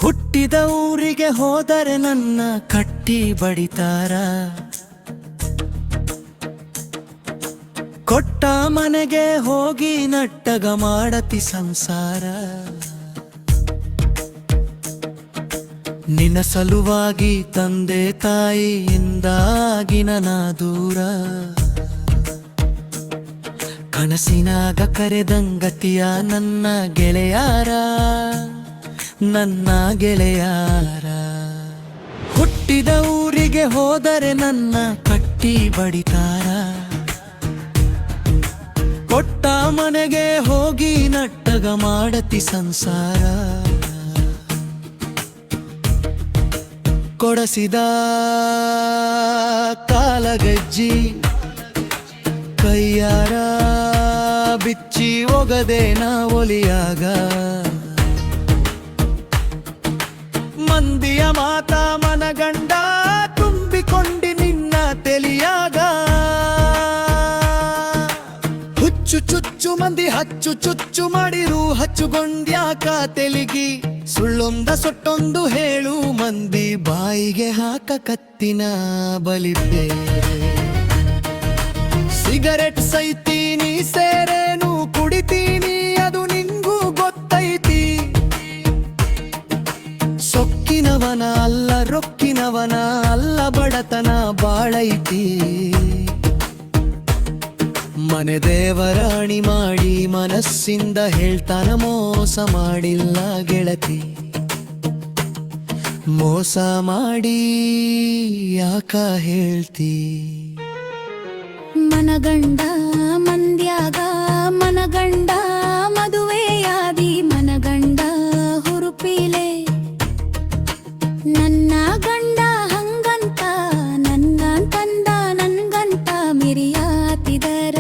ಹುಟ್ಟಿದ ಊರಿಗೆ ಹೋದರೆ ನನ್ನ ಕಟ್ಟಿ ಬಡಿತಾರ, ಕೊಟ್ಟ ಮನೆಗೆ ಹೋಗಿ ನಟ್ಟಗ ಮಾಡತಿ ಸಂಸಾರ. ನಿನ್ನ ಸಲುವಾಗಿ ತಂದೆ ತಾಯಿಯಿಂದಾಗಿ ನನ್ನ ದೂರ, ಕನಸಿನಾಗ ಕರೆದಂಗತಿಯ ನನ್ನ ಗೆಳೆಯಾರ, ನನ್ನ ಗೆಳೆಯಾರ. ಹುಟ್ಟಿದ ಊರಿಗೆ ಹೋದರೆ ನನ್ನ ಕಟ್ಟಿ ಬಡಿತಾರ, ಕೊಟ್ಟ ಮನೆಗೆ ಹೋಗಿ ನಟ್ಟಗ ಮಾಡತಿ ಸಂಸಾರ. ಕೊಡಸಿದ ಕಾಲಗಜ್ಜಿ ಕೈಯಾರ ಬಿಚ್ಚಿ ಒಗದೆ ನಾ ಒಲಿಯಾಗ, ಮಂದಿಯ ಮಾತ ಮನಗಂಡ ತುಂಬಿಕೊಂಡಿ ನಿನ್ನ ತೆಲಿಯಾಗ. ಹುಚ್ಚು ಚುಚ್ಚು ಮಂದಿ ಹಚ್ಚು ಚುಚ್ಚು ಮಾಡಿರು ಹಚ್ಚುಗೊಂಡ್ಯಾಕ ತೆಲಿಗಿ, ಸುಳ್ಳೊಂದ ಸೊಟ್ಟೊಂದು ಹೇಳು ಮಂದಿ ಬಾಯಿಗೆ ಹಾಕ ಕತ್ತಿನ ಬಲಿಪೆ. ಸಿಗರೆಟ್ ಸೈತೀನಿ ಸೇರೇನು ಕುಡಿತೀನಿ ಅದು ನಿಂಗೂ ಗೊತ್ತೈತಿ, ಸೊಕ್ಕಿನವನ ಅಲ್ಲ ರೊಕ್ಕಿನವನ ಅಲ್ಲ ಬಡತನ ಬಾಳೈತಿ. ಮನೆ ದೇವರಾಣಿ ಮಾಡಿ ಮನಸ್ಸಿಂದ ಹೇಳ್ತಾನ ಮೋಸ ಮಾಡಿಲ್ಲ ಗೆಳತಿ, ಮೋಸ ಮಾಡಿ ಯಾಕ ಹೇಳ್ತಿ. ಮನಗಂಡ ಮಂದ್ಯಾಗ ಮನಗಂಡ ಮದುವೆಯಾದಿ ಮನಗಂಡ ಹುರುಪಿಲೆ, ನನ್ನ ಗಂಡ ಹಂಗಂತ ನನ್ನ ತಂದ ನನ್ಗಂತ ಮಿರಿಯಾತಿದರೆ